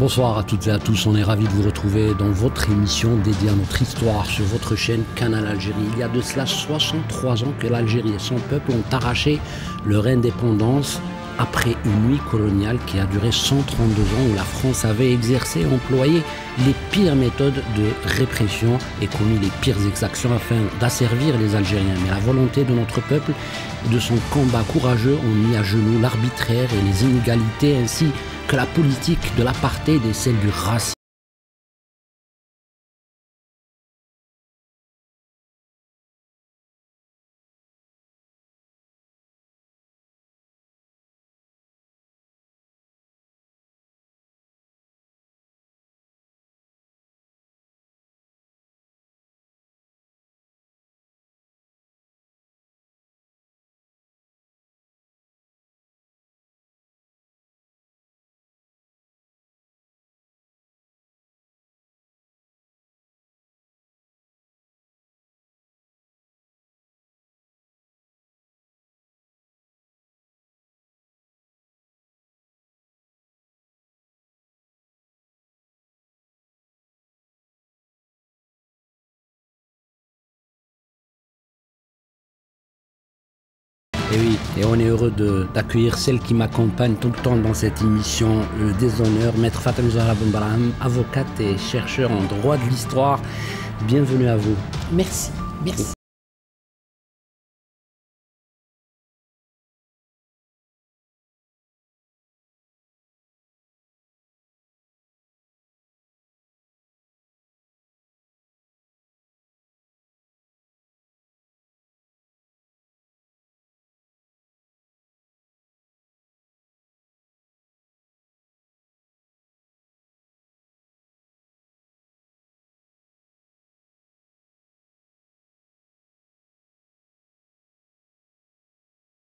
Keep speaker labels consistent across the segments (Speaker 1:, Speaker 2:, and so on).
Speaker 1: Bonsoir à toutes et à tous, on est ravis de vous retrouver dans votre émission dédiée à notre histoire sur votre chaîne Canal Algérie. Il y a de cela 63 ans que l'Algérie et son peuple ont arraché leur indépendance après une nuit coloniale qui a duré 132 ans où la France avait exercé et employé les pires méthodes de répression et commis les pires exactions afin d'asservir les Algériens. Mais la volonté de notre peuple et de son combat courageux ont mis à genoux l'arbitraire et les inégalités ainsi que la politique de l'apartheid et celle du racisme. Et oui, et on est heureux d'accueillir celle qui m'accompagne tout le temps dans cette émission, le déshonneur, Maître Fatem Zahra Ben Brahim, avocate et chercheur en droit de l'histoire. Bienvenue à vous.
Speaker 2: Merci, merci.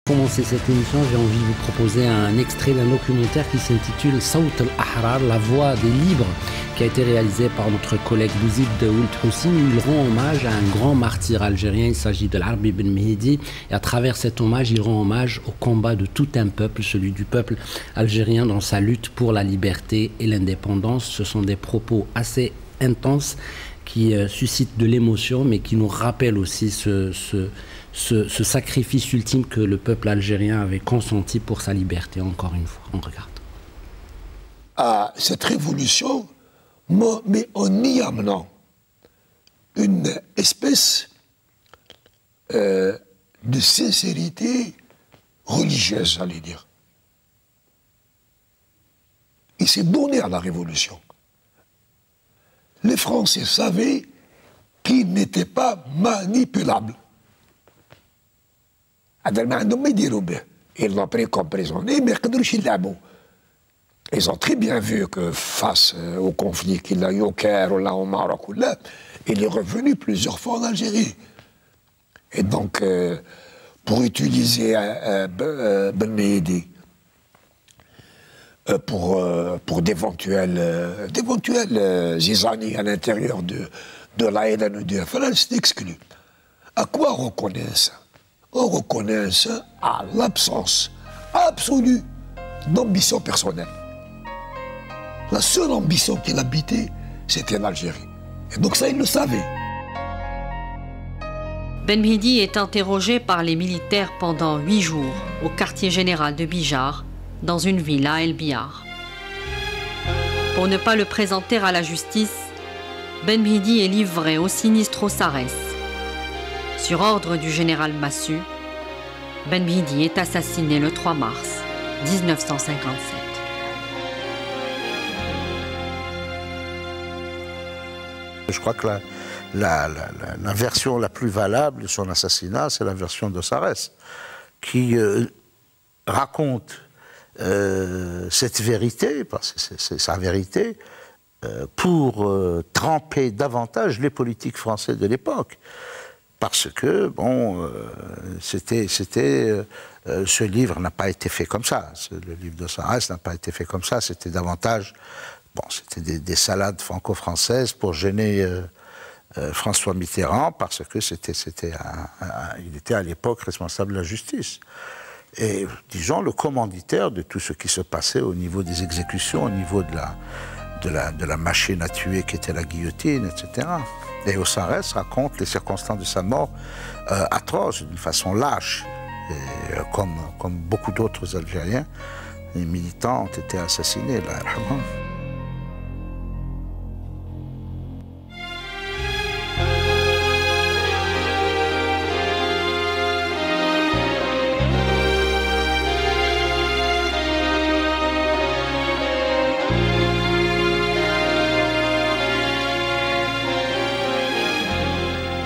Speaker 1: Pour commencer cette émission, j'ai envie de vous proposer un extrait d'un documentaire qui s'intitule Saout al-Ahrar, la voix des libres, qui a été réalisé par notre collègue Bouzid Ould Houssine. Il rend hommage à un grand martyr algérien, il s'agit de l'Arbi Ben Mehdi, et à travers cet hommage, il rend hommage au combat de tout un peuple, celui du peuple algérien dans sa lutte pour la liberté et l'indépendance. Ce sont des propos assez intenses qui suscitent de l'émotion, mais qui nous rappellent aussi ce sacrifice ultime que le peuple algérien avait consenti pour sa liberté. Encore une fois, on regarde.
Speaker 3: À cette révolution, mais en y amenant une espèce de sincérité religieuse, j'allais dire. Il s'est donné à la révolution. Les Français savaient qu'ils n'étaient pas manipulables. Ils l'ont pris comme prisonnier, mais ils ont très bien vu que face au conflit qu'il a eu au Caire, ou là au Maroc, ou là, il est revenu plusieurs fois en Algérie. Et donc, pour utiliser Ben Mehdi pour d'éventuelles zizanies à l'intérieur de l'ANN ou du FLN, c'est exclu. À quoi on reconnaît ça? On reconnaît ça à l'absence absolue d'ambition personnelle. La seule ambition qu'il habitait, c'était l'Algérie. Et donc ça, il le savait.
Speaker 4: Ben Mehdi est interrogé par les militaires pendant 8 jours au quartier général de Bijar, dans une ville à El Biar. Pour ne pas le présenter à la justice, Ben Mehdi est livré au Sinistro Sarès. Sur ordre du général Massu, Ben Mehdi est assassiné le 3 mars 1957.
Speaker 5: Je crois que la version la plus valable de son assassinat, c'est la version de Sarès, qui raconte cette vérité, parce que c'est sa vérité, pour tremper davantage les politiques français de l'époque. Parce que, bon, ce livre n'a pas été fait comme ça. Le livre de Sarès n'a pas été fait comme ça. C'était davantage, bon, c'était des salades franco-françaises pour gêner François Mitterrand, parce que il était à l'époque responsable de la justice. et, disons, le commanditaire de tout ce qui se passait au niveau des exécutions, au niveau de la machine à tuer qui était la guillotine, etc. Et Ossares raconte les circonstances de sa mort atroces, d'une façon lâche. Et, comme beaucoup d'autres Algériens, les militants ont été assassinés, là,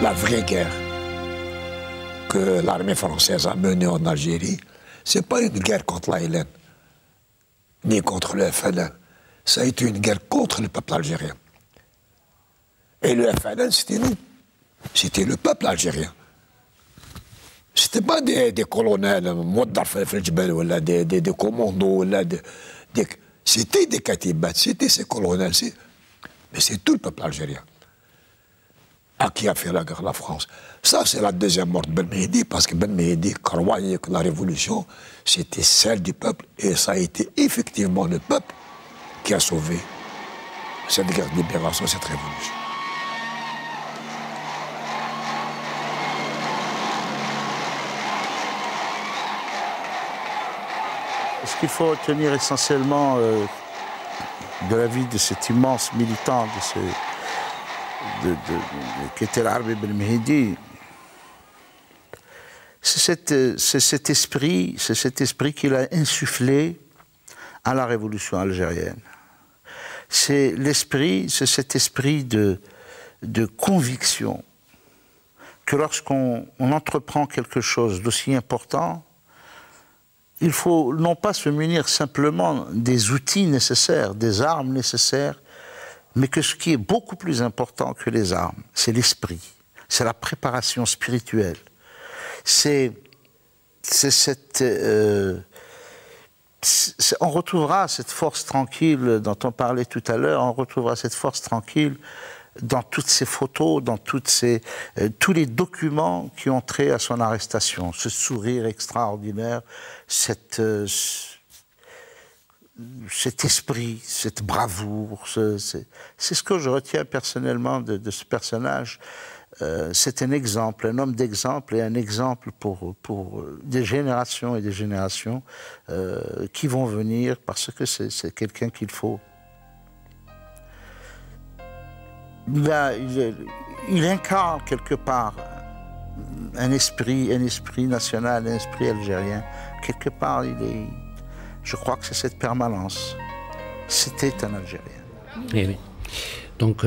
Speaker 3: La vraie guerre que l'armée française a menée en Algérie, ce n'est pas une guerre contre l'ALN, ni contre le FLN. Ça a été une guerre contre le peuple algérien. Et le FLN, c'était nous. C'était le peuple algérien. C'était pas des colonels, des commandos, c'était des katibat, c'était ces colonels. Mais c'est tout le peuple algérien à qui a fait la guerre la France. Ça, c'est la deuxième mort de Ben Mehdi, parce que Ben Mehdi croyait que la révolution, c'était celle du peuple, et ça a été effectivement le peuple qui a sauvé cette guerre de libération, cette révolution.
Speaker 5: Ce qu'il faut retenir essentiellement de la vie de cet immense militant, qui était l'Arbi Ben Mehdi, c'est cet esprit qu'il a insufflé à la révolution algérienne. C'est cet esprit de conviction que lorsqu'on entreprend quelque chose d'aussi important, il faut non pas se munir simplement des outils nécessaires, des armes nécessaires, mais que ce qui est beaucoup plus important que les armes, c'est l'esprit, c'est la préparation spirituelle. On retrouvera cette force tranquille dont on parlait tout à l'heure, on retrouvera cette force tranquille dans toutes ces photos, dans tous les documents qui ont trait à son arrestation. Ce sourire extraordinaire, cet esprit, cette bravoure, c'est ce que je retiens personnellement de ce personnage. C'est un exemple, un homme d'exemple et un exemple pour des générations et des générations qui vont venir, parce que c'est quelqu'un qu'il faut. Il incarne quelque part un esprit national, un esprit algérien. Quelque part, je crois que c'est cette permanence. C'était un Algérien.
Speaker 1: Eh oui. Donc,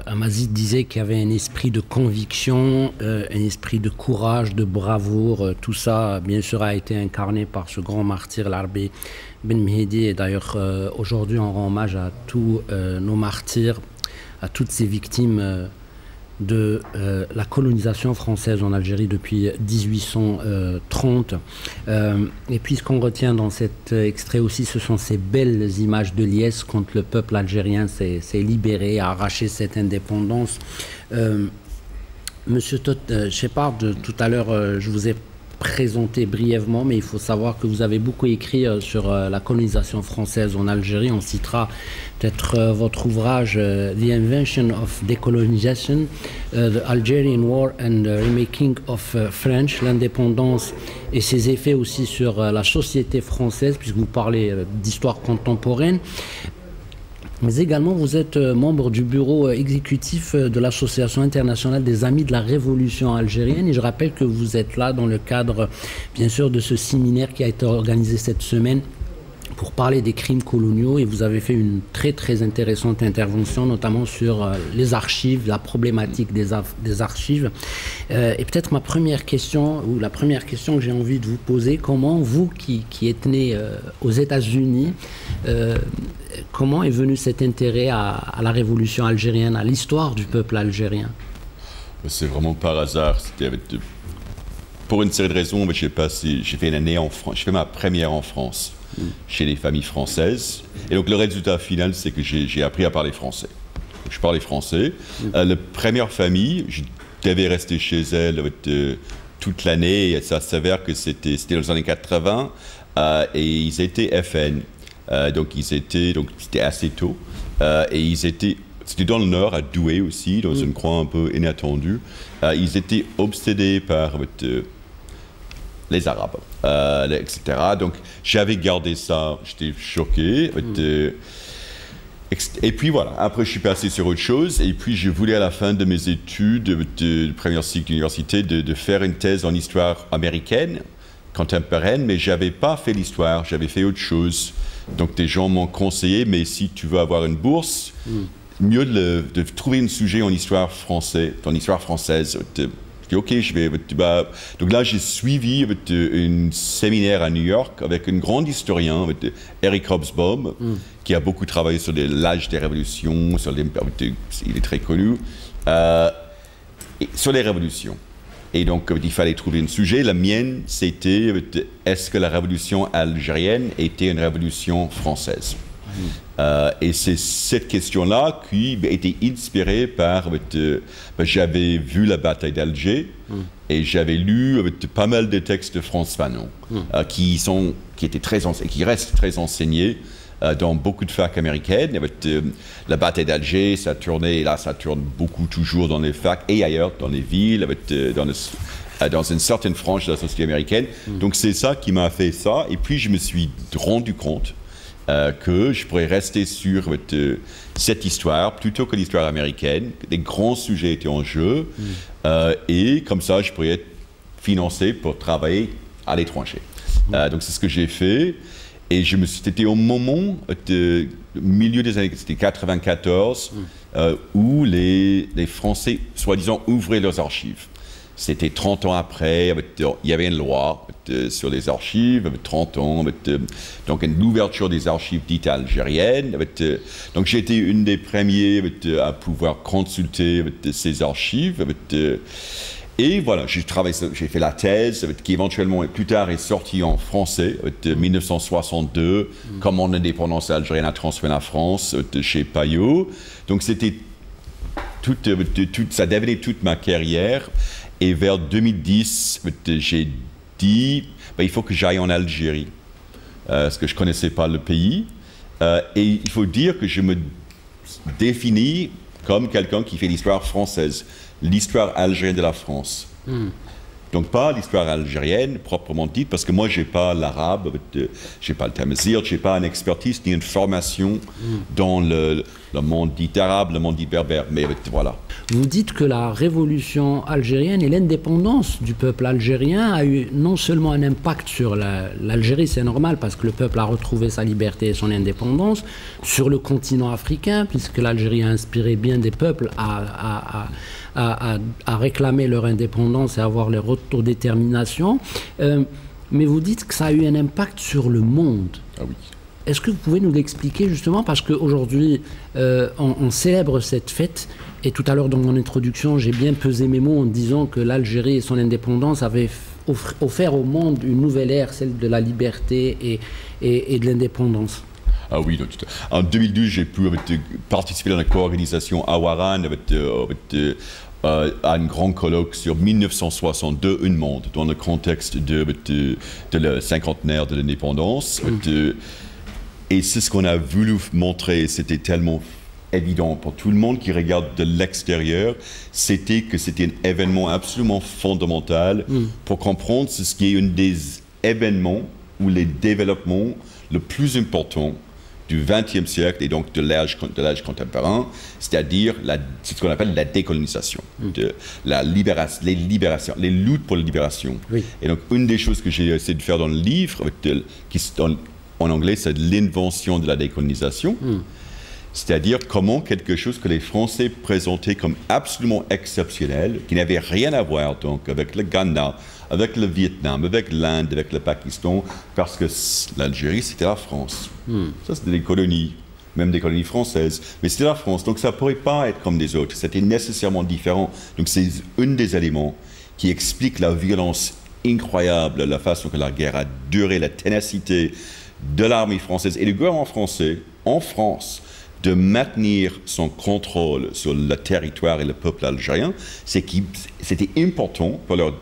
Speaker 1: Amazigh disait qu'il y avait un esprit de conviction, un esprit de courage, de bravoure. Tout ça, bien sûr, a été incarné par ce grand martyr, l'Arbi Ben Mehdi. Et d'ailleurs, aujourd'hui, on rend hommage à tous nos martyrs, à toutes ces victimes de la colonisation française en Algérie depuis 1830. Et puis ce qu'on retient dans cet extrait aussi, ce sont ces belles images de liesse quand le peuple algérien s'est libéré, a arraché cette indépendance. Monsieur Shepard, tout à l'heure, je vous ai présenté brièvement, mais il faut savoir que vous avez beaucoup écrit sur la colonisation française en Algérie. On citera peut-être votre ouvrage The Invention of Decolonization, The Algerian War and the Remaking of French, l'indépendance et ses effets aussi sur la société française, puisque vous parlez d'histoire contemporaine. Mais également, vous êtes membre du bureau exécutif de l'Association internationale des Amis de la Révolution algérienne. Et je rappelle que vous êtes là dans le cadre, bien sûr, de ce séminaire qui a été organisé cette semaine pour parler des crimes coloniaux. Et vous avez fait une très, très intéressante intervention, notamment sur les archives, la problématique des archives. Et peut-être ma première question, ou la première question que j'ai envie de vous poser, comment vous, qui êtes né aux États-Unis, comment est venu cet intérêt à la révolution algérienne, à l'histoire du peuple algérien?
Speaker 2: C'est vraiment par hasard. Pour une série de raisons, j'ai fait une année en France. J'ai fait ma première en France, chez les familles françaises. Et donc le résultat final, c'est que j'ai appris à parler français. Donc, je parlais français. La première famille, je devais rester chez elle toute l'année. Et ça s'avère que c'était dans les années 80 et ils étaient FN. Donc c'était assez tôt. Et c'était dans le nord, à Douai aussi, dans un coin un peu inattendu. Ils étaient obsédés par les Arabes, etc. Donc j'avais gardé ça, j'étais choqué. Et puis voilà, après je suis passé sur autre chose. Et puis je voulais à la fin de mes études de premier cycle d'université de faire une thèse en histoire américaine, contemporaine, mais je n'avais pas fait l'histoire, j'avais fait autre chose. Donc des gens m'ont conseillé, mais si tu veux avoir une bourse, mieux de trouver un sujet en histoire française. Je dis ok, je vais. Donc là, j'ai suivi un séminaire à New York avec un grand historien, Eric Hobsbawm, qui a beaucoup travaillé sur l'âge des révolutions, il est très connu, sur les révolutions. Et donc, il fallait trouver un sujet. La mienne, c'était est-ce que la révolution algérienne était une révolution française? Et c'est cette question-là qui était inspirée par... j'avais vu la bataille d'Alger et j'avais lu pas mal de textes de Frantz Fanon qui restent très enseignés dans beaucoup de facs américaines. La bataille d'Alger, ça tournait, et là ça tourne beaucoup toujours dans les facs et ailleurs, dans les villes, dans une certaine frange de la société américaine. Donc c'est ça qui m'a fait ça. Et puis je me suis rendu compte que je pourrais rester sur cette histoire plutôt que l'histoire américaine. Des grands sujets étaient en jeu et comme ça, je pourrais être financé pour travailler à l'étranger. Donc c'est ce que j'ai fait. Et c'était au moment milieu des années, c'était 94, où les Français, soi-disant, ouvraient leurs archives. C'était 30 ans après, il y avait une loi sur les archives, 30 ans, donc une ouverture des archives dites algériennes. Donc j'ai été une des premiers à pouvoir consulter ces archives. Et voilà, j'ai fait la thèse qui éventuellement plus tard est sortie en français, 1962, comment l'indépendance algérienne a transformé la France, chez Payot. Donc c'était ça devenait toute ma carrière. Et vers 2010, j'ai dit, il faut que j'aille en Algérie, parce que je ne connaissais pas le pays. Et il faut dire que je me définis comme quelqu'un qui fait l'histoire française, l'histoire algérienne de la France. Donc pas l'histoire algérienne proprement dite, parce que moi je n'ai pas l'arabe, je n'ai pas le tamazigh, je n'ai pas une expertise ni une formation dans le monde dit arabe, le monde dit berbère, mais voilà.
Speaker 1: Vous dites que la révolution algérienne et l'indépendance du peuple algérien a eu non seulement un impact sur l'Algérie, c'est normal parce que le peuple a retrouvé sa liberté et son indépendance, sur le continent africain, puisque l'Algérie a inspiré bien des peuples à réclamer leur indépendance et avoir leur autodétermination. Mais vous dites que ça a eu un impact sur le monde.
Speaker 2: Ah oui.
Speaker 1: Est-ce que vous pouvez nous l'expliquer justement, parce qu'aujourd'hui, on célèbre cette fête, et tout à l'heure dans mon introduction, j'ai bien pesé mes mots en disant que l'Algérie et son indépendance avaient offert au monde une nouvelle ère, celle de la liberté et de l'indépendance.
Speaker 2: Ah oui, en 2012, j'ai pu participer à la co-organisation à Ouaran à un grand colloque sur 1962, un monde, dans le contexte de le cinquantenaire de l'indépendance. Et c'est ce qu'on a voulu montrer, c'était tellement évident pour tout le monde qui regarde de l'extérieur, c'était que c'était un événement absolument fondamental pour comprendre ce qui est un des événements ou les développements le plus importants du XXe siècle et donc de l'âge contemporain, c'est-à-dire ce qu'on appelle la décolonisation, les libérations, les luttes pour la libération. Oui. Et donc une des choses que j'ai essayé de faire dans le livre, en anglais, c'est l'invention de la décolonisation, c'est-à-dire comment quelque chose que les Français présentaient comme absolument exceptionnel, qui n'avait rien à voir donc avec le Ghana, avec le Vietnam, avec l'Inde, avec le Pakistan, parce que l'Algérie, c'était la France. Ça, c'était des colonies, même des colonies françaises, mais c'était la France. Donc ça ne pourrait pas être comme des autres, c'était nécessairement différent. Donc c'est un des éléments qui explique la violence incroyable, la façon que la guerre a duré, la ténacité de l'armée française et du gouvernement français en France de maintenir son contrôle sur le territoire et le peuple algérien, c'était important pour leur,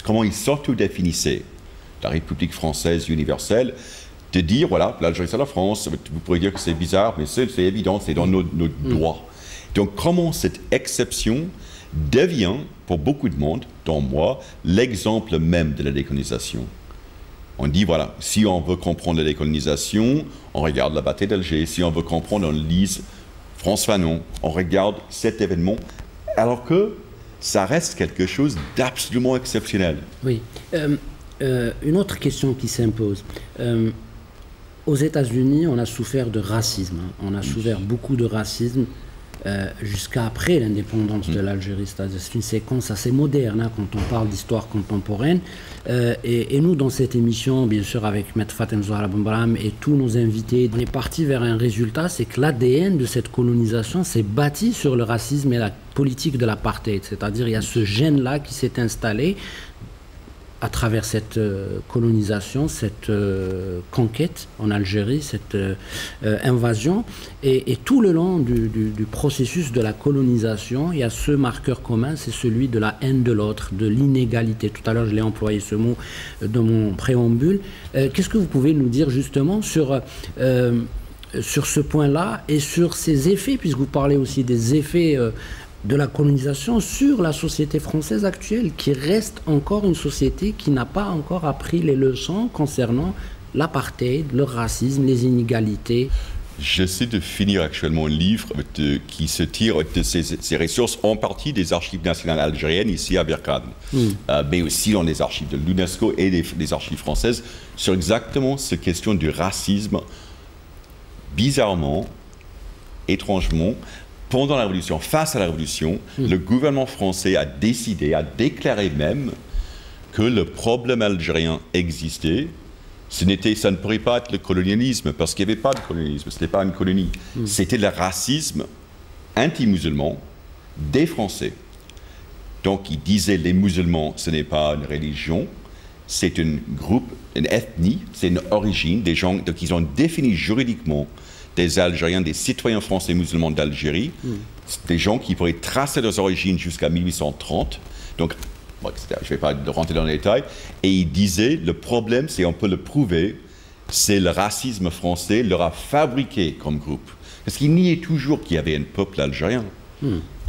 Speaker 2: comment ils s'autodéfinissaient, la République française universelle, de dire, voilà, l'Algérie c'est la France, vous pourrez dire que c'est bizarre, mais c'est évident, c'est dans nos droits. Donc comment cette exception devient, pour beaucoup de monde, dont moi, l'exemple même de la décolonisation. On dit, voilà, si on veut comprendre la décolonisation, on regarde la bataille d'Alger. Si on veut comprendre, on lise François Fanon, on regarde cet événement, alors que ça reste quelque chose d'absolument exceptionnel.
Speaker 1: Oui. Une autre question qui s'impose. Aux États-Unis, on a souffert de racisme. On a souffert beaucoup de racisme jusqu'à après l'indépendance de l'Algérie. C'est une séquence assez moderne quand on parle d'histoire contemporaine. Et nous, dans cette émission, bien sûr, avec Maître Fatem Zahra Ben-Brahim et tous nos invités, on est parti vers un résultat, c'est que l'ADN de cette colonisation s'est bâti sur le racisme et la politique de l'apartheid. C'est-à-dire il y a ce gène-là qui s'est installé à travers cette colonisation, cette conquête en Algérie, cette invasion. Et tout le long du processus de la colonisation, il y a ce marqueur commun, c'est celui de la haine de l'autre, de l'inégalité. Tout à l'heure, je l'ai employé ce mot dans mon préambule. Qu'est-ce que vous pouvez nous dire justement sur ce point-là et sur ses effets, puisque vous parlez aussi des effets de la colonisation sur la société française actuelle, qui reste encore une société qui n'a pas encore appris les leçons concernant l'apartheid, le racisme, les inégalités.
Speaker 2: J'essaie de finir actuellement un livre qui se tire de ces ressources, en partie des archives nationales algériennes ici à Berkane, mais aussi dans les archives de l'UNESCO et des archives françaises, sur exactement cette question du racisme, bizarrement, étrangement, pendant la Révolution, face à la Révolution, le gouvernement français a décidé, a déclaré même que le problème algérien existait. Ça ne pourrait pas être le colonialisme, parce qu'il n'y avait pas de colonialisme, ce n'était pas une colonie. C'était le racisme anti-musulman des Français. Donc ils disaient les musulmans, ce n'est pas une religion, c'est un groupe, une ethnie, c'est une origine, des gens, donc ils ont défini juridiquement des Algériens, des citoyens français musulmans d'Algérie, des gens qui pourraient tracer leurs origines jusqu'à 1830. Donc, bon, je ne vais pas rentrer dans les détails. Et il disait, le problème, c'est on peut le prouver, c'est le racisme français leur a fabriqué comme groupe. Parce qu'il niait toujours qu'il y avait un peuple algérien,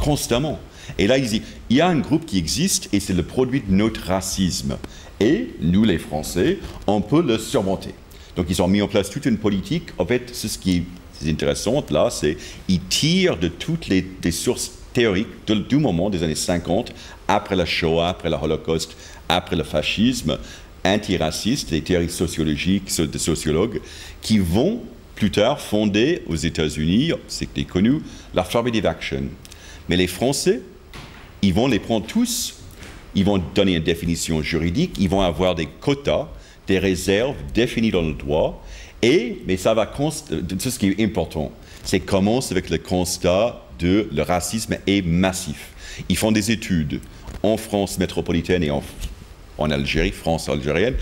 Speaker 2: constamment. Et là, il dit, il y a un groupe qui existe et c'est le produit de notre racisme. Et nous, les Français, on peut le surmonter. Donc, ils ont mis en place toute une politique. En fait, ce qui est intéressant, là, c'est qu'ils tirent de toutes des sources théoriques du moment des années 50, après la Shoah, après le Holocauste, après le fascisme, antiraciste, des théories sociologiques, des sociologues, qui vont plus tard fonder aux États-Unis, c'est connu, l'affirmative action. Mais les Français, ils vont les prendre tous, ils vont donner une définition juridique, ils vont avoir des quotas, des réserves définies dans le droit, mais ça va, c'est ce qui est important, c'est commence avec le constat de le racisme est massif. Ils font des études en France métropolitaine et en Algérie, France algérienne,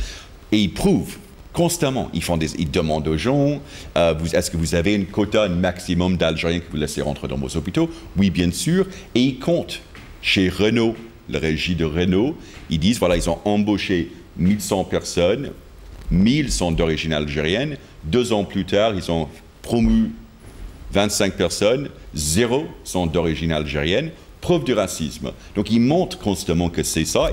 Speaker 2: et ils prouvent constamment, ils demandent aux gens, est-ce que vous avez un quota, un maximum d'Algériens que vous laissez rentrer dans vos hôpitaux? Oui, bien sûr, et ils comptent. Chez Renault, la régie de Renault, ils disent, voilà, ils ont embauché 1100 personnes, 1000 sont d'origine algérienne. 2 ans plus tard, ils ont promu 25 personnes, 0 sont d'origine algérienne. Preuve du racisme. Donc, ils montrent constamment que c'est ça.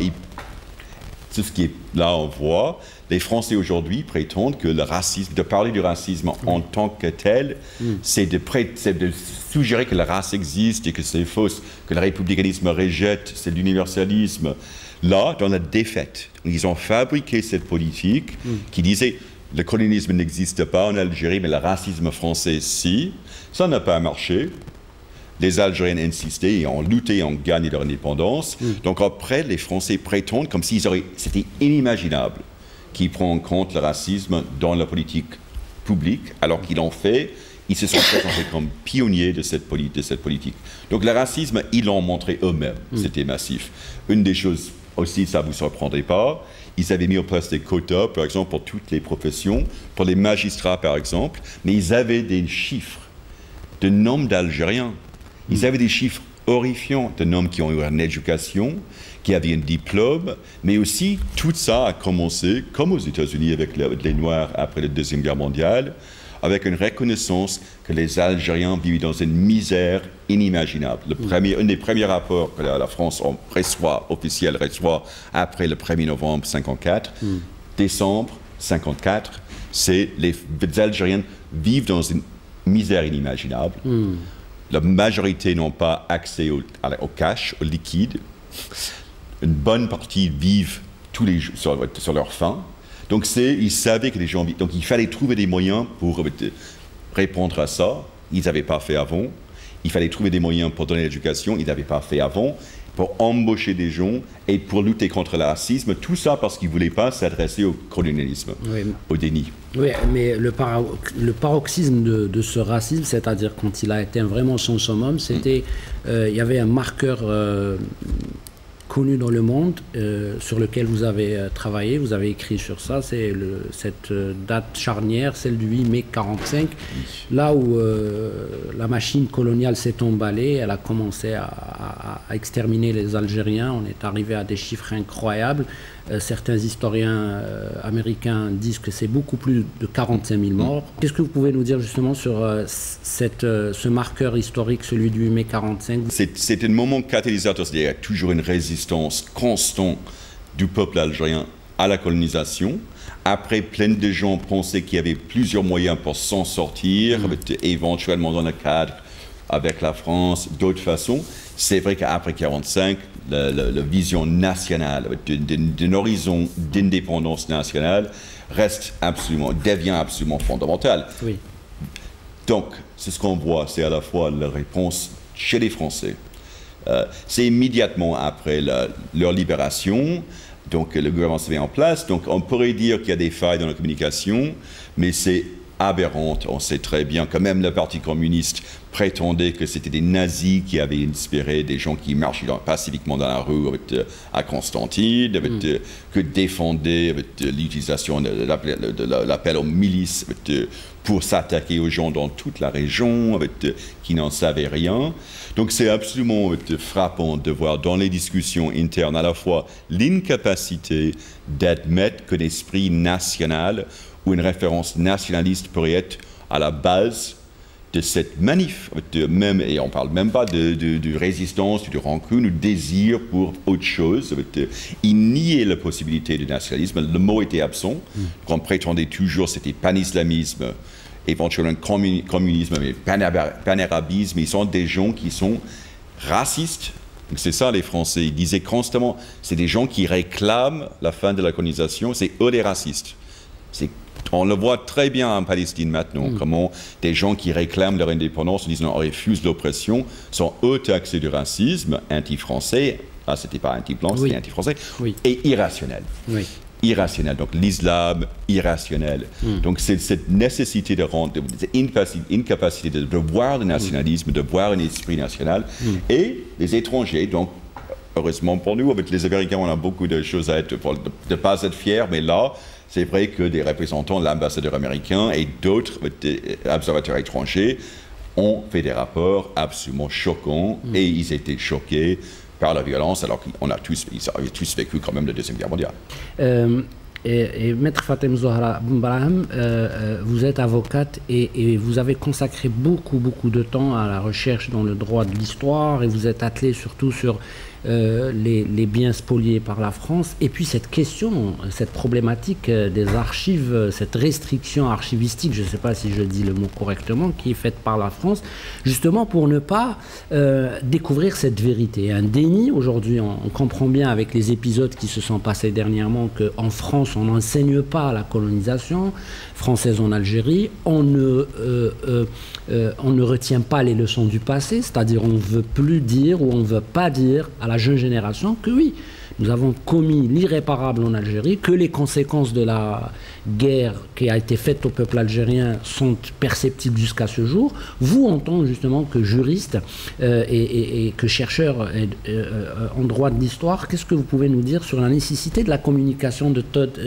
Speaker 2: C'est ce qui est là, on voit. Les Français aujourd'hui prétendent que le racisme, de parler du racisme en tant que tel, c'est de suggérer que la race existe et que c'est faux, que le républicanisme rejette, c'est l'universalisme. Là, dans la défaite, ils ont fabriqué cette politique qui disait le colonialisme n'existe pas en Algérie, mais le racisme français, si. Ça n'a pas marché. Les Algériens insistaient et ont lutté et ont gagné leur indépendance. Donc après, les Français prétendent comme si c'était inimaginable qu'ils prennent en compte le racisme dans la politique publique, alors qu'ils l'ont fait. Ils se sont présentés comme pionniers de cette politique. Donc le racisme, ils l'ont montré eux-mêmes. C'était massif. Une des choses aussi, ça ne vous surprendrait pas, ils avaient mis en place des quotas, par exemple, pour toutes les professions, pour les magistrats, par exemple, mais ils avaient des chiffres de nombre d'Algériens. Ils avaient des chiffres horrifiants de hommes qui ont eu une éducation, qui avaient un diplôme, mais aussi tout ça a commencé, comme aux États-Unis avec les Noirs après la Deuxième Guerre mondiale, avec une reconnaissance que les Algériens vivaient dans une misère inimaginable. Un des premiers rapports que la France officiel reçoit après le 1er novembre 1954, décembre 1954, c'est les Algériens vivent dans une misère inimaginable. La majorité n'ont pas accès au cash, au liquide. Une bonne partie vivent tous les jours sur leur faim. Donc ils savaient que les gens vivent. Donc il fallait trouver des moyens pour répondre à ça. Ils n'avaient pas fait avant. Il fallait trouver des moyens pour donner l'éducation. Ils n'avaient pas fait avant. Pour embaucher des gens et pour lutter contre le racisme. Tout ça parce qu'ils ne voulaient pas s'adresser au colonialisme, au déni.
Speaker 1: Oui, mais le paroxysme de ce racisme, c'est-à-dire quand il a atteint vraiment son summum, c'était, il y avait un marqueur connu dans le monde sur lequel vous avez travaillé, vous avez écrit sur ça, c'est cette date charnière, celle du 8 mai 1945, là où la machine coloniale s'est emballée, elle a commencé à exterminer les Algériens, on est arrivé à des chiffres incroyables. Certains historiens américains disent que c'est beaucoup plus de 45 000 morts. Qu'est-ce que vous pouvez nous dire justement sur ce marqueur historique, celui du 8 mai 1945?
Speaker 2: C'est un moment catalysateur, c'est-à-dire qu'il y a toujours une résistance constante du peuple algérien à la colonisation. Après, plein de gens pensaient qu'il y avait plusieurs moyens pour s'en sortir, éventuellement dans le cadre avec la France, d'autres façons. C'est vrai qu'après 1945, la vision nationale, d'un horizon d'indépendance nationale, devient absolument fondamentale.
Speaker 1: Oui.
Speaker 2: Donc, c'est ce qu'on voit, c'est à la fois la réponse chez les Français. C'est immédiatement après leur libération, donc le gouvernement se met en place. Donc, on pourrait dire qu'il y a des failles dans la communication, mais c'est aberrant. On sait très bien que même le Parti communiste prétendait que c'était des nazis qui avaient inspiré des gens qui marchaient pacifiquement dans la rue à Constantine, que défendaient l'utilisation de l'appel aux milices pour s'attaquer aux gens dans toute la région qui n'en savaient rien. Donc c'est absolument frappant de voir dans les discussions internes à la fois l'incapacité d'admettre que l'esprit national ou une référence nationaliste pourrait être à la base de cette manif, et on ne parle même pas de résistance, de rancune, de désir pour autre chose. Il niait la possibilité du nationalisme, le mot était absent. On prétendait toujours que c'était panislamisme, éventuellement communisme, mais panarabisme. Ils sont des gens qui sont racistes. C'est ça les Français, ils disaient constamment, c'est des gens qui réclament la fin de la colonisation, c'est eux les racistes. On le voit très bien en Palestine maintenant, comment des gens qui réclament leur indépendance en disant on refuse l'oppression sont eux taxés du racisme anti-français, c'était pas anti-blanc, c'était anti-français, et irrationnel. Irrationnel, donc l'islam irrationnel. Donc c'est cette nécessité de rendre, cette incapacité de voir le nationalisme, de voir un esprit national, et les étrangers, donc heureusement pour nous, avec les Américains, on a beaucoup de choses à être, de ne pas être fiers, mais là, c'est vrai que des représentants de l'ambassadeur américain et d'autres observateurs étrangers ont fait des rapports absolument choquants et ils étaient choqués par la violence alors qu'ils avaient tous vécu quand même la Deuxième Guerre mondiale.
Speaker 1: Et Maître Fatem Zohra Boumbrahim, vous êtes avocate et vous avez consacré beaucoup de temps à la recherche dans le droit de l'histoire et vous êtes attelé surtout sur les biens spoliés par la France et puis cette question, cette problématique des archives, cette restriction archivistique, je ne sais pas si je dis le mot correctement, qui est faite par la France, justement pour ne pas découvrir cette vérité. Un déni, aujourd'hui, on comprend bien avec les épisodes qui se sont passés dernièrement qu'en France, on n'enseigne pas la colonisation française en Algérie, on ne retient pas les leçons du passé, c'est-à-dire on ne veut plus dire ou on ne veut pas dire à la jeune génération que oui, nous avons commis l'irréparable en Algérie, que les conséquences de la guerre qui a été faite au peuple algérien sont perceptibles jusqu'à ce jour. Vous, en tant justement que juriste et que chercheur en droit de l'histoire, qu'est-ce que vous pouvez nous dire sur la nécessité de la communication de Todd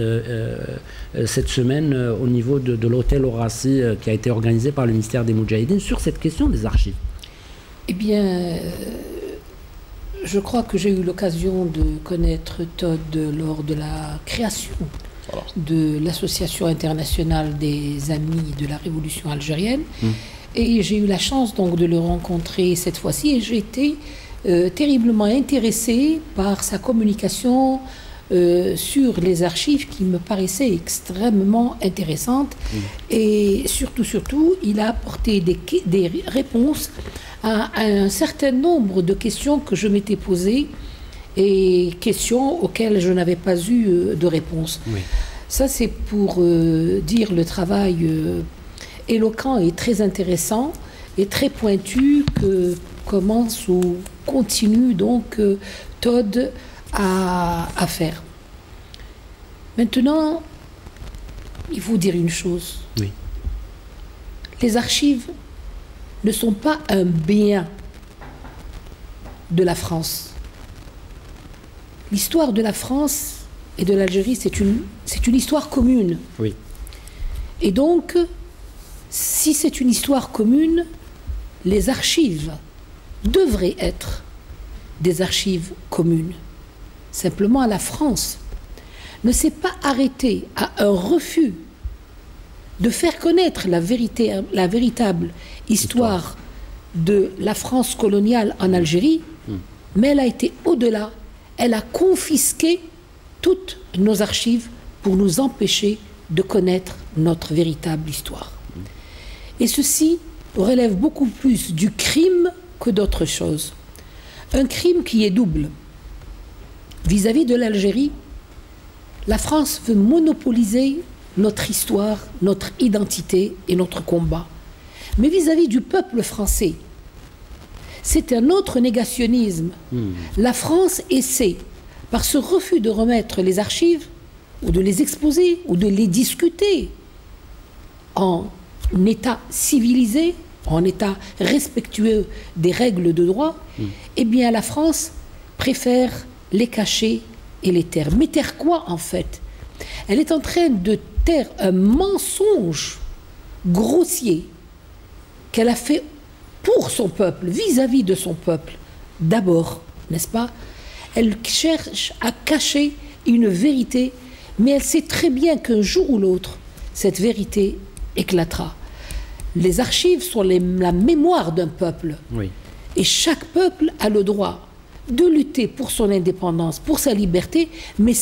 Speaker 1: cette semaine au niveau de l'hôtel Horaci qui a été organisé par le ministère des Moudjahidines sur cette question des archives?
Speaker 6: Eh bien, je crois que j'ai eu l'occasion de connaître Todd lors de la création de l'Association internationale des amis de la révolution algérienne. Et j'ai eu la chance donc de le rencontrer cette fois-ci et j'ai été terriblement intéressée par sa communication sur les archives qui me paraissaient extrêmement intéressantes. Et surtout, il a apporté des réponses à un certain nombre de questions que je m'étais posées et questions auxquelles je n'avais pas eu de réponse. Ça, c'est pour dire le travail éloquent et très intéressant et très pointu que commence ou continue donc Todd à faire. Maintenant, il faut dire une chose. Les archives ne sont pas un bien de la France. L'histoire de la France et de l'Algérie, c'est une histoire commune. Et donc, si c'est une histoire commune, les archives devraient être des archives communes. Simplement, la France ne s'est pas arrêtée à un refus de faire connaître la véritable histoire de la France coloniale en Algérie, mais elle a été au-delà. Elle a confisqué toutes nos archives pour nous empêcher de connaître notre véritable histoire. Et ceci relève beaucoup plus du crime que d'autre chose. Un crime qui est double. Vis-à-vis de l'Algérie, la France veut monopoliser notre histoire, notre identité et notre combat. Mais vis-à-vis du peuple français, c'est un autre négationnisme. La France essaie, par ce refus de remettre les archives, ou de les exposer, ou de les discuter en état civilisé, en état respectueux des règles de droit, eh bien la France préfère les cacher et les taire. Mais taire quoi en fait? Elle est en train de taire un mensonge grossier qu'elle a fait pour son peuple, vis-à-vis de son peuple. D'abord, n'est-ce pas? Elle cherche à cacher une vérité, mais elle sait très bien qu'un jour ou l'autre, cette vérité éclatera. Les archives sont la mémoire d'un peuple. Et chaque peuple a le droit de lutter pour son indépendance, pour sa liberté, mais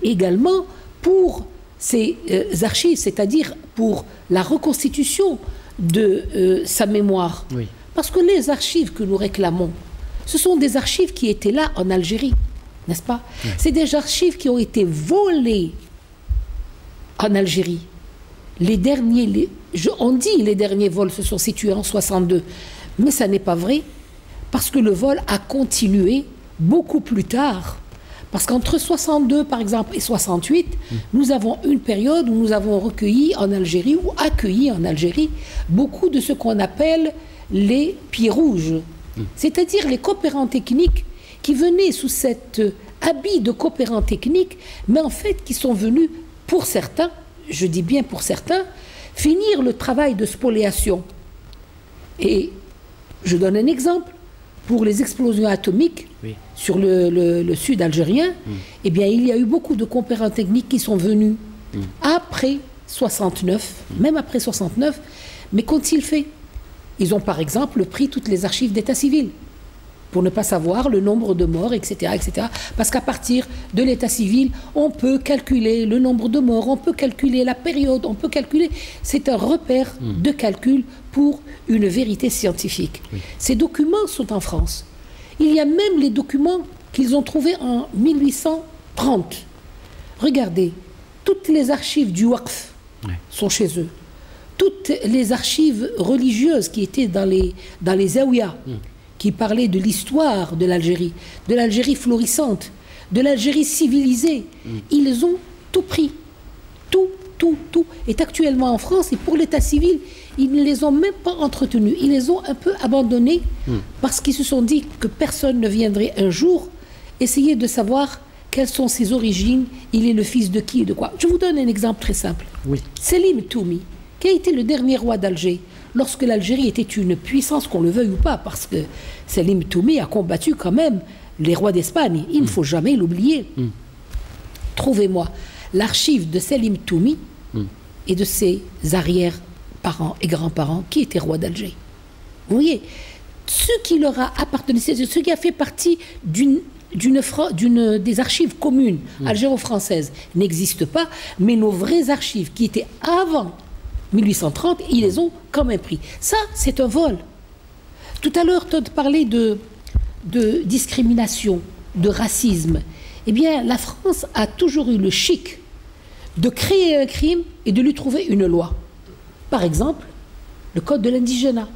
Speaker 6: également pour ses archives, c'est-à-dire pour la reconstitution de sa mémoire. Parce que les archives que nous réclamons, ce sont des archives qui étaient là en Algérie, n'est-ce pas? C'est des archives qui ont été volées en Algérie. On dit les derniers vols se sont situés en 62, mais ça n'est pas vrai, parce que le vol a continué beaucoup plus tard. Parce qu'entre 62, par exemple, et 68, nous avons une période où nous avons recueilli en Algérie, ou accueilli en Algérie, beaucoup de ce qu'on appelle les pieds rouges. C'est-à-dire les coopérants techniques qui venaient sous cet habit de coopérants techniques, mais en fait qui sont venus, pour certains, je dis bien pour certains, finir le travail de spoliation. Et je donne un exemple. Pour les explosions atomiques sur le sud algérien, eh bien, il y a eu beaucoup de coopérants techniques qui sont venus après 69, même après 69, mais qu'ont-ils fait? Ils ont par exemple pris toutes les archives d'état civil pour ne pas savoir le nombre de morts, etc. etc. Parce qu'à partir de l'état civil, on peut calculer le nombre de morts, on peut calculer la période, on peut calculer... C'est un repère de calcul pour une vérité scientifique. Ces documents sont en France. Il y a même les documents qu'ils ont trouvés en 1830. Regardez, toutes les archives du Waqf sont chez eux. Toutes les archives religieuses qui étaient dans les zawiyas, qui parlaient de l'histoire de l'Algérie florissante, de l'Algérie civilisée, ils ont tout pris. Tout est actuellement en France. Et pour l'état civil, ils ne les ont même pas entretenus. Ils les ont un peu abandonnés parce qu'ils se sont dit que personne ne viendrait un jour essayer de savoir quelles sont ses origines, il est le fils de qui et de quoi. Je vous donne un exemple très simple.
Speaker 1: Oui.
Speaker 6: Selim Toumi, qui a été le dernier roi d'Alger, lorsque l'Algérie était une puissance, qu'on le veuille ou pas, parce que Selim Toumi a combattu quand même les rois d'Espagne. Il ne faut jamais l'oublier. Trouvez-moi l'archive de Selim Toumi et de ses arrière-parents et grands-parents qui étaient rois d'Alger. Vous voyez, ce qui leur a appartenu, c'est ce qui a fait partie des archives communes algéro-françaises n'existe pas, mais nos vraies archives qui étaient avant 1830, ils les ont quand même pris. Ça, c'est un vol. Tout à l'heure, Todd parlait de discrimination, de racisme. Eh bien, la France a toujours eu le chic de créer un crime et de lui trouver une loi. Par exemple, le code de l'indigénat.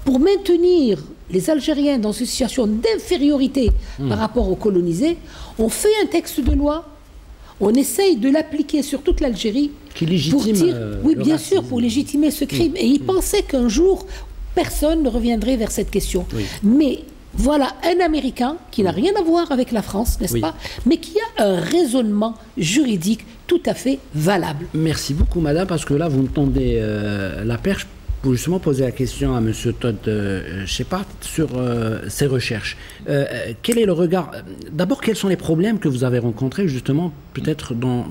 Speaker 6: Pour maintenir les Algériens dans une situation d'infériorité par rapport aux colonisés, on fait un texte de loi, on essaye de l'appliquer sur toute l'Algérie.
Speaker 1: Qui légitime
Speaker 6: oui, bien sûr, pour légitimer ce crime. Et ils pensaient qu'un jour, personne ne reviendrait vers cette question. Oui. Mais voilà un Américain qui n'a rien à voir avec la France, n'est-ce pas, mais qui a un raisonnement juridique tout à fait valable.
Speaker 1: Merci beaucoup, madame, parce que là, vous me tendez la perche pour justement poser la question à M. Todd Shepard sur ses recherches. Quel est le regard... D'abord, quels sont les problèmes que vous avez rencontrés justement peut-être dans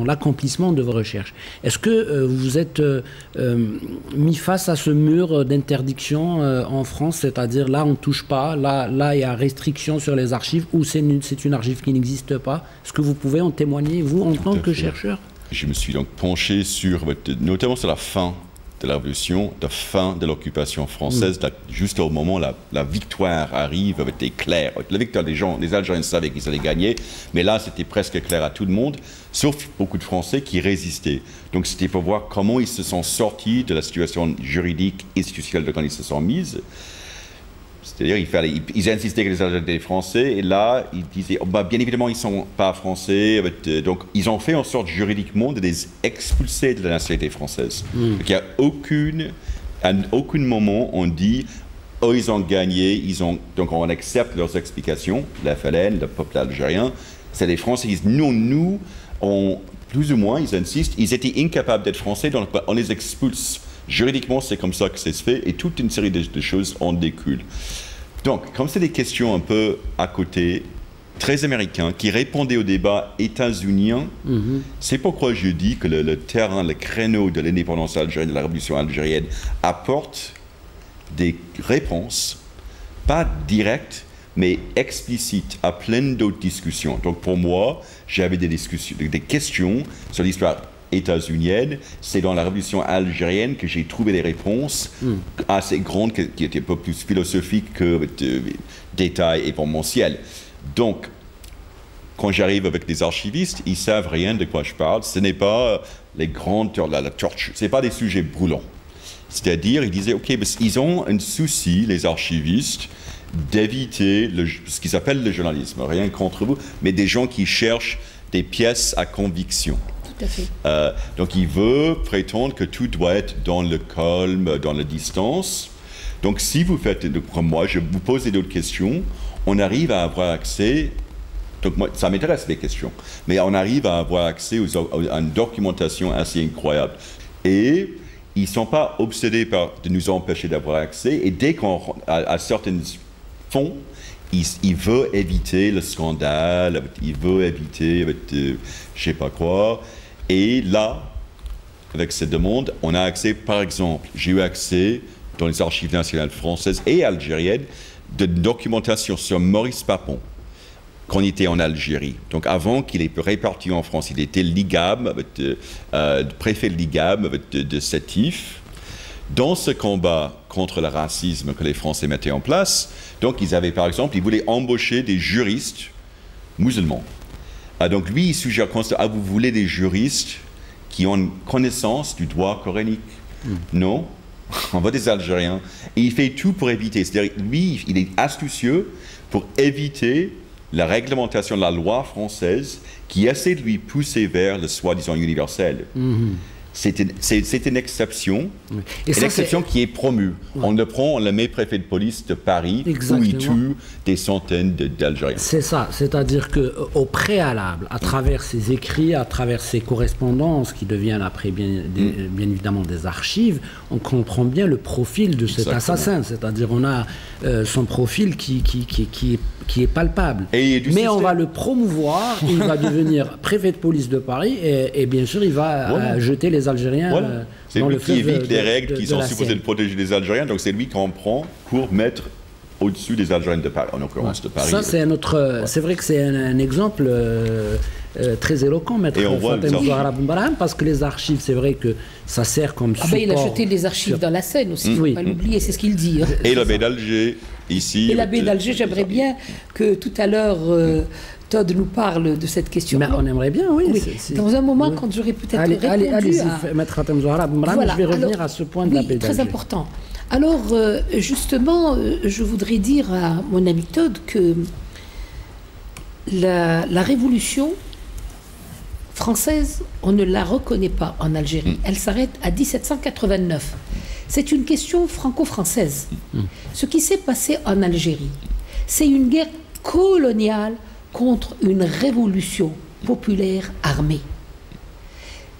Speaker 1: l'accomplissement de vos recherches? Est-ce que vous vous êtes mis face à ce mur d'interdiction en France, c'est-à-dire là on ne touche pas, là il y a restriction sur les archives, ou c'est une archive qui n'existe pas? Est-ce que vous pouvez en témoigner, vous, en tant que chercheur?
Speaker 2: Je me suis donc penché notamment sur la fin de la Révolution, la fin de l'occupation française, juste au moment où la victoire arrive avec des clairs. La victoire des gens, les Algériens savaient qu'ils allaient gagner, mais là c'était presque clair à tout le monde, sauf beaucoup de Français qui résistaient. Donc c'était pour voir comment ils se sont sortis de la situation juridique institutionnelle dans laquelle ils se sont mis. C'est-à-dire ils insistaient que les Algériens étaient français, et là, ils disaient, bien évidemment, ils ne sont pas français. Donc, ils ont fait en sorte juridiquement de les expulser de la nationalité française. Donc, il n'y a à aucun moment, on dit, oh, ils ont gagné, donc on accepte leurs explications, la FLN, le peuple algérien, c'est les Français. Ils disent, non, nous, plus ou moins, ils insistent, ils étaient incapables d'être français, donc on les expulse. Juridiquement, c'est comme ça que c'est fait, et toute une série de choses en découlent. Donc, comme c'est des questions un peu à côté, très américains, qui répondaient au débat états-unien, c'est pourquoi je dis que le terrain, le créneau de l'indépendance algérienne, de la révolution algérienne, apporte des réponses, pas directes, mais explicites, à plein d'autres discussions. Donc, pour moi, j'avais des questions sur l'histoire états-unienne, c'est dans la révolution algérienne que j'ai trouvé des réponses assez grandes, qui étaient un peu plus philosophiques que détails événementiels. Donc, quand j'arrive avec des archivistes, ils savent rien de quoi je parle. Ce n'est pas les grandes la torture, c'est pas des sujets brûlants. C'est-à-dire, ils disaient, ok, ils ont un souci, les archivistes, d'éviter ce qu'ils appellent le journalisme, rien contre vous, mais des gens qui cherchent des pièces à conviction.
Speaker 6: Tout à fait.
Speaker 2: Donc il veut prétendre que tout doit être dans le calme, dans la distance. Donc si vous faites comme moi, je vous pose d'autres questions, on arrive à avoir accès, donc moi, ça m'intéresse les questions, mais on arrive à avoir accès à une documentation assez incroyable. Et ils ne sont pas obsédés de nous empêcher d'avoir accès, et dès qu'on à certains fonds, il veut éviter le scandale, il veut éviter je ne sais pas quoi. Et là, avec cette demande, on a accès, par exemple, j'ai eu accès dans les archives nationales françaises et algériennes de documentation sur Maurice Papon, quand il était en Algérie. Donc avant qu'il ait réparti en France, il était l'IGAM, préfet de l'IGAM de Sétif. Dans ce combat contre le racisme que les Français mettaient en place, donc ils avaient par exemple, ils voulaient embaucher des juristes musulmans. Donc lui, il suggère constamment, vous voulez des juristes qui ont une connaissance du droit coranique? Non, on veut des Algériens. Et il fait tout pour éviter. C'est-à-dire, lui, il est astucieux pour éviter la réglementation, la loi française, qui essaie de lui pousser vers le soi-disant universel. C'est une exception,
Speaker 1: Et ça,
Speaker 2: exception qui est promue. On le prend, on le met préfet de police de Paris, où il tue des centaines d'Algériens.
Speaker 1: C'est ça, c'est-à-dire qu'au préalable, à travers ses écrits, à travers ses correspondances, qui deviennent après bien évidemment des archives, on comprend bien le profil de cet assassin. C'est-à-dire on a son profil qui est palpable. Mais on va le promouvoir, il va devenir préfet de police de Paris, et bien sûr il va jeter les Algériens
Speaker 2: c'est
Speaker 1: dans
Speaker 2: lui
Speaker 1: le fleuve
Speaker 2: qui évite les règles qui sont
Speaker 1: la
Speaker 2: supposées
Speaker 1: Seine.
Speaker 2: de protéger les Algériens, donc c'est lui qu'on prend pour mettre au-dessus des Algériens de Paris, en l'occurrence de Paris.
Speaker 1: Ça c'est un autre, c'est vrai que c'est un exemple très éloquent, maître Fatem Zouhara Ben Brahim, parce que les archives, c'est vrai que ça sert comme support.
Speaker 6: Il a jeté des archives dans la Seine aussi, il ne faut pas l'oublier, c'est ce qu'il dit.
Speaker 2: Et la baie d'Alger, ici.
Speaker 6: Et la baie d'Alger, j'aimerais bien que tout à l'heure Todd nous parle de cette question.
Speaker 1: Mais on aimerait bien, oui.
Speaker 6: Dans un moment, quand j'aurai peut-être répondu
Speaker 1: allez, maître Fatem Zouhara Ben Brahim, je vais revenir à ce point de la baie d'Alger.
Speaker 6: Très important. Alors, justement, je voudrais dire à mon ami Todd que la révolution française, on ne la reconnaît pas en Algérie. Elle s'arrête à 1789. C'est une question franco-française. Ce qui s'est passé en Algérie, c'est une guerre coloniale contre une révolution populaire armée.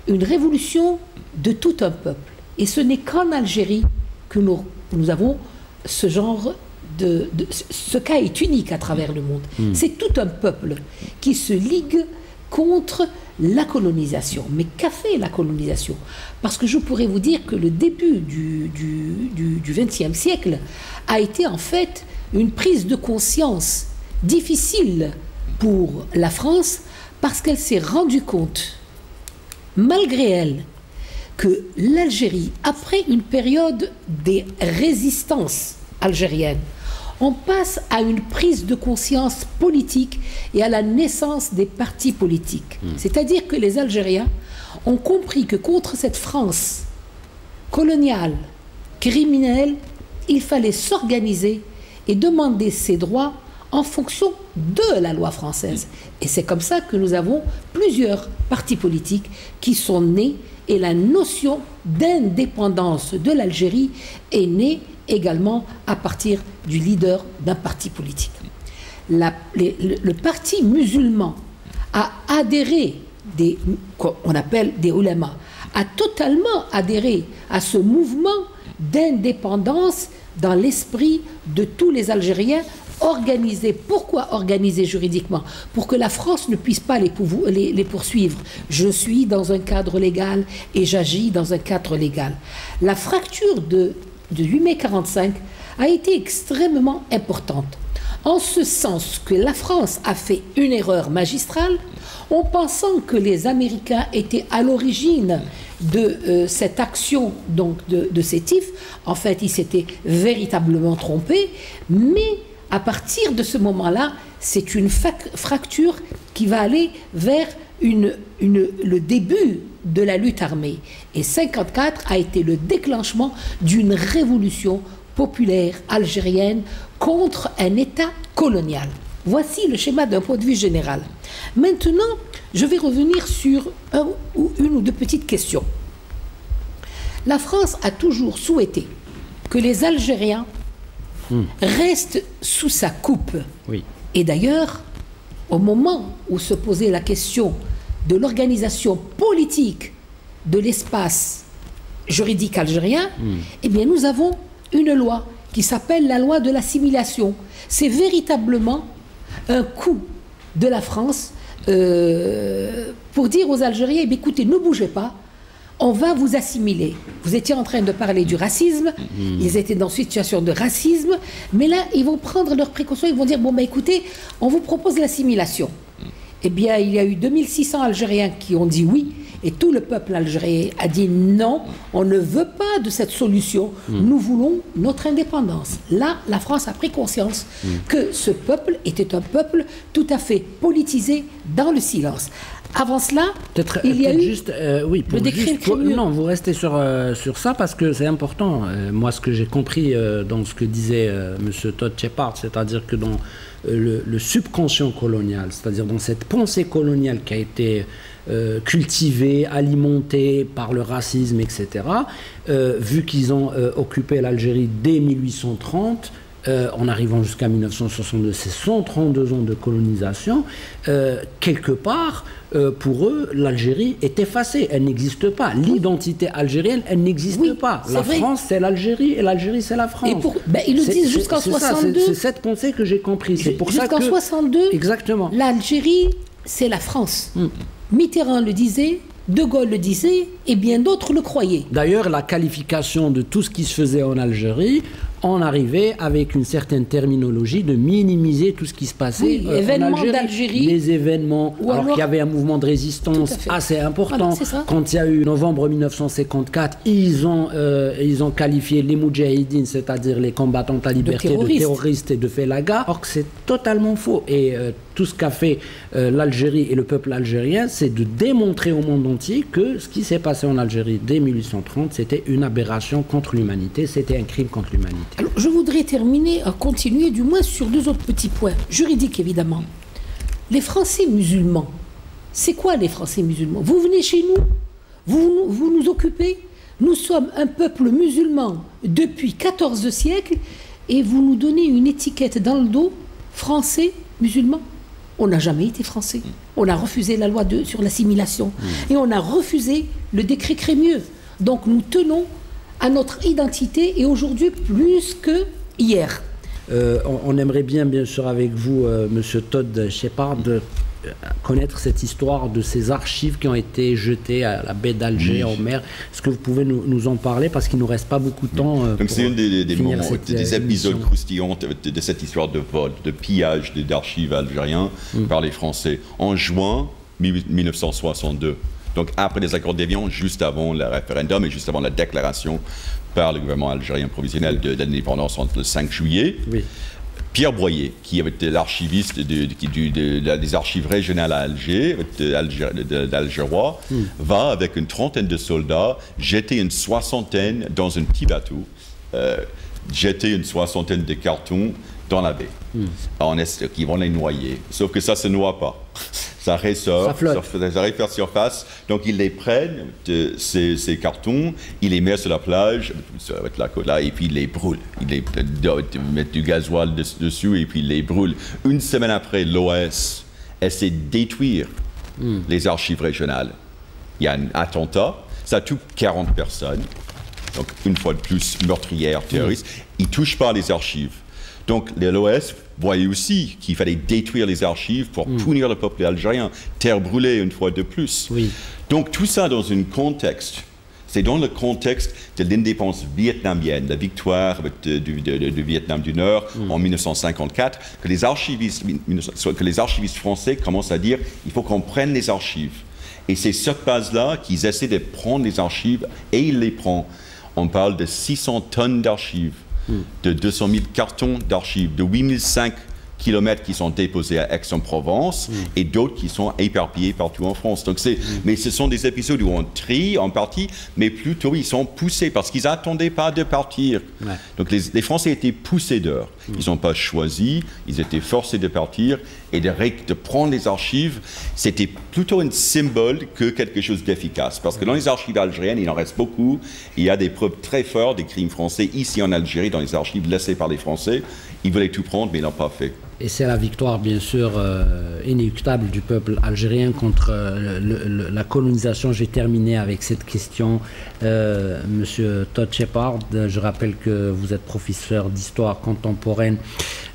Speaker 6: Une révolution de tout un peuple. Et ce n'est qu'en Algérie que nous avons ce genre ce cas est unique à travers le monde. C'est tout un peuple qui se ligue contre la colonisation. Mais qu'a fait la colonisation? Parce que je pourrais vous dire que le début du XXe siècle a été en fait une prise de conscience difficile pour la France, parce qu'elle s'est rendue compte, malgré elle, que l'Algérie, après une période des résistances algériennes, on passe à une prise de conscience politique et à la naissance des partis politiques. C'est-à-dire que les Algériens ont compris que contre cette France coloniale, criminelle, il fallait s'organiser et demander ses droits en fonction de la loi française. Et c'est comme ça que nous avons plusieurs partis politiques qui sont nés, et la notion d'indépendance de l'Algérie est née également à partir du leader d'un parti politique. Le parti musulman a adhéré, qu'on appelle des ulama, a totalement adhéré à ce mouvement d'indépendance dans l'esprit de tous les Algériens, organisés. Pourquoi organisés juridiquement? Pour que la France ne puisse pas les poursuivre. Je suis dans un cadre légal et j'agis dans un cadre légal. La fracture de 8 mai 1945 a été extrêmement importante, en ce sens que la France a fait une erreur magistrale en pensant que les Américains étaient à l'origine de cette action donc de Sétif. En fait, ils s'étaient véritablement trompés, mais à partir de ce moment-là, c'est une fracture qui va aller vers le début de la lutte armée. Et 1954 a été le déclenchement d'une révolution populaire algérienne contre un État colonial. Voici le schéma d'un point de vue général. Maintenant, je vais revenir sur une ou deux petites questions. La France a toujours souhaité que les Algériens restent sous sa coupe.
Speaker 1: Oui.
Speaker 6: Et d'ailleurs, au moment où se posait la question de l'organisation politique de l'espace juridique algérien, eh bien nous avons une loi qui s'appelle la loi de l'assimilation. C'est véritablement un coup de la France pour dire aux Algériens, eh bien, écoutez, ne bougez pas, on va vous assimiler. Vous étiez en train de parler du racisme, ils étaient dans une situation de racisme, mais là, ils vont prendre leurs précautions, ils vont dire, bon, ben écoutez, on vous propose l'assimilation. Eh bien, il y a eu 2600 Algériens qui ont dit oui, et tout le peuple algérien a dit non, on ne veut pas de cette solution, nous voulons notre indépendance. Là, la France a pris conscience que ce peuple était un peuple tout à fait politisé dans le silence. Avant cela,
Speaker 1: il y a eu
Speaker 6: juste,
Speaker 1: le
Speaker 6: décret Crémieux.
Speaker 1: Non, vous restez sur ça parce que c'est important. Moi, ce que j'ai compris dans ce que disait M. Todd Shepard, c'est-à-dire que dans le subconscient colonial, c'est-à-dire dans cette pensée coloniale qui a été cultivée, alimentée par le racisme, etc., vu qu'ils ont occupé l'Algérie dès 1830, en arrivant jusqu'à 1962, c'est 132 ans de colonisation. Quelque part, pour eux, l'Algérie est effacée, elle n'existe pas. L'identité algérienne, elle n'existe pas. La France, c'est l'Algérie, et l'Algérie, c'est la France.
Speaker 6: Et ils le disent jusqu'en 62.
Speaker 1: C'est cette pensée que j'ai comprise. C'est pour ça que...
Speaker 6: Jusqu'en 62,
Speaker 1: exactement.
Speaker 6: L'Algérie, c'est la France. Mitterrand le disait, De Gaulle le disait, et bien d'autres le croyaient.
Speaker 1: D'ailleurs, la qualification de tout ce qui se faisait en Algérie, on arrivait avec une certaine terminologie de minimiser tout ce qui se passait
Speaker 6: événements d'Algérie.
Speaker 1: Les événements, alors qu'il y avait un mouvement de résistance assez important.
Speaker 6: Voilà,
Speaker 1: quand il y a eu novembre 1954, ils ont qualifié les moudjahidines, c'est-à-dire les combattants à liberté, de terroristes et de félagas, alors que c'est totalement faux. Et tout ce qu'a fait l'Algérie et le peuple algérien, c'est de démontrer au monde entier que ce qui s'est passé en Algérie dès 1830, c'était une aberration contre l'humanité, c'était un crime contre l'humanité.
Speaker 6: Alors, je voudrais terminer, continuer du moins sur deux autres petits points, juridiques évidemment. Les Français musulmans, c'est quoi les Français musulmans? Vous venez chez nous, vous nous occupez, nous sommes un peuple musulman depuis 14 siècles et vous nous donnez une étiquette dans le dos, Français musulmans. On n'a jamais été français. On a refusé la loi sur l'assimilation et on a refusé le décret Crémieux. Donc nous tenons à notre identité et aujourd'hui plus que hier.
Speaker 1: On aimerait bien sûr avec vous, Monsieur Todd Shepard, connaître cette histoire de ces archives qui ont été jetées à la baie d'Alger en mer. Est-ce que vous pouvez nous en parler parce qu'il ne nous reste pas beaucoup de temps
Speaker 2: Donc c'est un des moments, des épisodes croustillants de cette histoire de vol, de pillage d'archives algériens par les Français en juin 1962. Donc après les accords d'Évian, juste avant le référendum et juste avant la déclaration par le gouvernement algérien provisionnel de l'indépendance le 5 juillet, Pierre Boyer, qui était l'archiviste des archives régionales à Alger, d'Algérois, va avec une trentaine de soldats jeter une soixantaine dans un petit bateau, jeter une soixantaine de cartons dans la baie, qui vont les noyer. Sauf que ça ne se noie pas. Ça ressort, ça arrive à surface. Donc ils les prennent, ces cartons, ils les mettent sur la plage, avec la côte là, et puis ils les brûlent. Ils mettent du gasoil dessus et puis ils les brûlent. Une semaine après, l'OS essaie de détruire les archives régionales. Il y a un attentat, ça tue 40 personnes. Donc une fois de plus, meurtrière, terroriste. Ils ne touchent pas les archives. Donc l'OS voyait aussi qu'il fallait détruire les archives pour punir le peuple algérien, terre brûlée une fois de plus. Donc tout ça dans un contexte, c'est dans le contexte de l'indépendance vietnamienne, la victoire du Vietnam du Nord en 1954, que les archivistes français commencent à dire il faut qu'on prenne les archives. Et c'est cette base-là qu'ils essaient de prendre les archives et ils les prennent. On parle de 600 tonnes d'archives. De 200 000 cartons d'archives, de 8005 kilomètres qui sont déposés à Aix-en-Provence et d'autres qui sont éparpillés partout en France. Donc mais ce sont des épisodes où on trie en partie, mais plutôt ils sont poussés parce qu'ils n'attendaient pas de partir. Donc les Français étaient poussés dehors. Ils n'ont pas choisi, ils étaient forcés de partir et de prendre les archives, c'était plutôt un symbole que quelque chose d'efficace. Parce que dans les archives algériennes, il en reste beaucoup. Il y a des preuves très fortes des crimes français ici en Algérie, dans les archives laissées par les Français. Ils voulaient tout prendre, mais ils ne l'ont pas fait.
Speaker 1: Et c'est la victoire, bien sûr, inéluctable du peuple algérien contre la colonisation. Je vais terminer avec cette question. Monsieur Todd Shepard, je rappelle que vous êtes professeur d'histoire contemporaine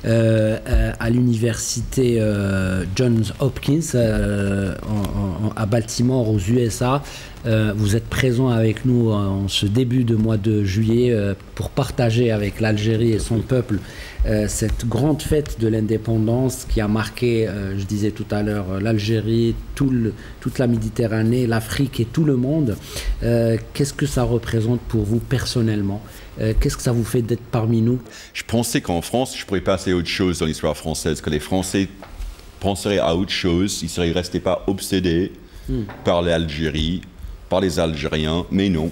Speaker 1: à l'université Johns Hopkins à Baltimore, aux USA. Vous êtes présent avec nous en ce début de mois de juillet pour partager avec l'Algérie et son peuple cette grande fête de l'indépendance qui a marqué, je disais tout à l'heure, l'Algérie, toute la Méditerranée, l'Afrique et tout le monde. Qu'est-ce que ça représente pour vous personnellement? Qu'est-ce que ça vous fait d'être parmi nous?
Speaker 2: Je pensais qu'en France, je pourrais passer à autre chose dans l'histoire française, que les Français penseraient à autre chose, ils ne seraient restés pas obsédés par l'Algérie, par les Algériens, mais non.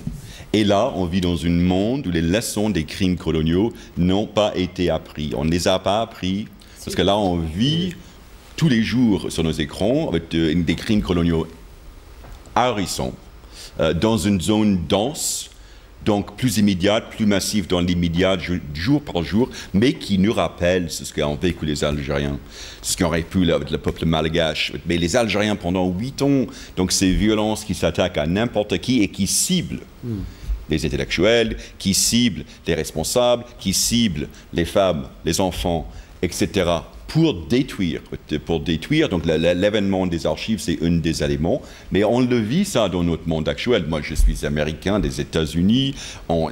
Speaker 2: Et là, on vit dans un monde où les leçons des crimes coloniaux n'ont pas été apprises. On ne les a pas appris, parce que là, on vit tous les jours sur nos écrans avec des crimes coloniaux ahurissants, dans une zone dense, donc plus immédiate, plus massive dans l'immédiat, jour par jour, mais qui nous rappelle ce qu'ont vécu les Algériens, ce qu'aurait pu le peuple malgache. Mais les Algériens pendant 8 ans, donc ces violences qui s'attaquent à n'importe qui et qui ciblent les intellectuels, qui ciblent les responsables, qui ciblent les femmes, les enfants, etc., pour détruire. Donc l'événement des archives, c'est un des éléments, mais on le vit ça dans notre monde actuel. Moi, je suis américain des États-Unis, on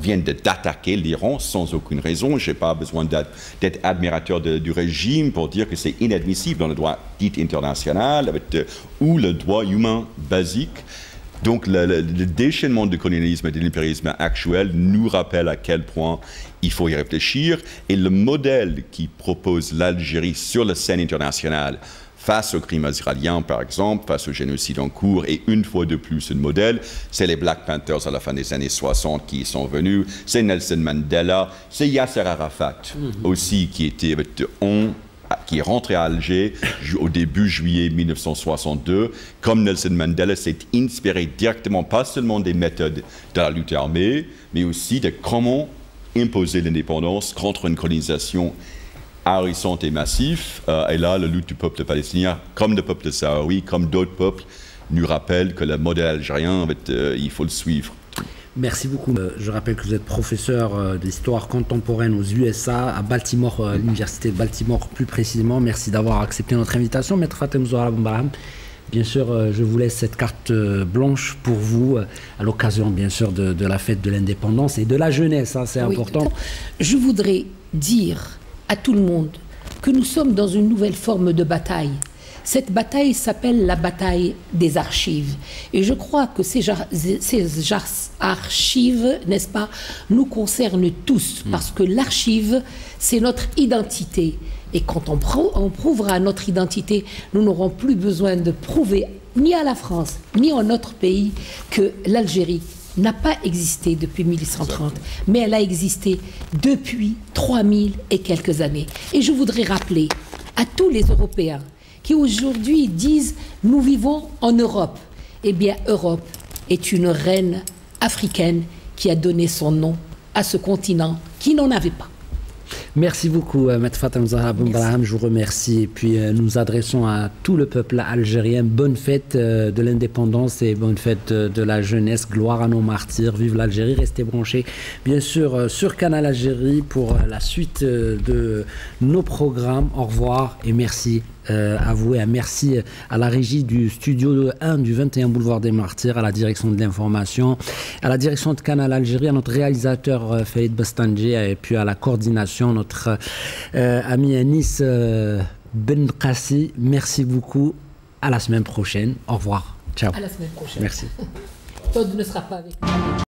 Speaker 2: vient d'attaquer l'Iran sans aucune raison. Je n'ai pas besoin d'être admirateur du régime pour dire que c'est inadmissible dans le droit dit international ou le droit humain basique. Donc le déchaînement du colonialisme et de l'impérialisme actuel nous rappelle à quel point il faut y réfléchir. Et le modèle qui propose l'Algérie sur la scène internationale face aux crimes israéliens, par exemple, face au génocide en cours, et une fois de plus, un modèle, c'est les Black Panthers à la fin des années 60 qui y sont venus, c'est Nelson Mandela, c'est Yasser Arafat aussi qui était qui est rentré à Alger au début juillet 1962. Comme Nelson Mandela s'est inspiré directement, pas seulement des méthodes de la lutte armée, mais aussi de comment imposer l'indépendance contre une colonisation ahurissante et massive. Et là, la lutte du peuple palestinien, comme le peuple sahraoui, comme d'autres peuples, nous rappelle que le modèle algérien, il faut le suivre.
Speaker 1: Merci beaucoup. Je rappelle que vous êtes professeur d'histoire contemporaine aux USA, à Baltimore, l'université de Baltimore plus précisément. Merci d'avoir accepté notre invitation, Maître Fatem Zouhara Boumbarham. Bien sûr, je vous laisse cette carte blanche pour vous, à l'occasion, bien sûr, de la fête de l'indépendance et de la jeunesse, hein, c'est important.
Speaker 6: Je voudrais dire à tout le monde que nous sommes dans une nouvelle forme de bataille. Cette bataille s'appelle la bataille des archives. Et je crois que ces archives, n'est-ce pas, nous concernent tous. Parce que l'archive, c'est notre identité. Et quand on prouvera notre identité, nous n'aurons plus besoin de prouver ni à la France, ni en notre pays, que l'Algérie n'a pas existé depuis 1830, mais elle a existé depuis 3000 et quelques années. Et je voudrais rappeler à tous les Européens qui aujourd'hui disent « nous vivons en Europe ». Eh bien, Europe est une reine africaine qui a donné son nom à ce continent qui n'en avait pas.
Speaker 1: Merci beaucoup, Maître Fatem Zouhara Boumbarham. Je vous remercie. Et puis, nous adressons à tout le peuple algérien bonne fête de l'indépendance et bonne fête de la jeunesse. Gloire à nos martyrs. Vive l'Algérie. Restez branchés, bien sûr, sur Canal Algérie pour la suite de nos programmes. Au revoir et merci à vous et merci à la régie du studio 1 du 21 boulevard des Martyrs, à la direction de l'information, à la direction de Canal Algérie, à notre réalisateur Faïd Bastandji et puis à la coordination, notre ami Anis Benkassi. Merci beaucoup. À la semaine prochaine. Au revoir. Ciao.
Speaker 6: À la semaine prochaine.
Speaker 1: Merci.
Speaker 6: Todd ne sera pas avec nous.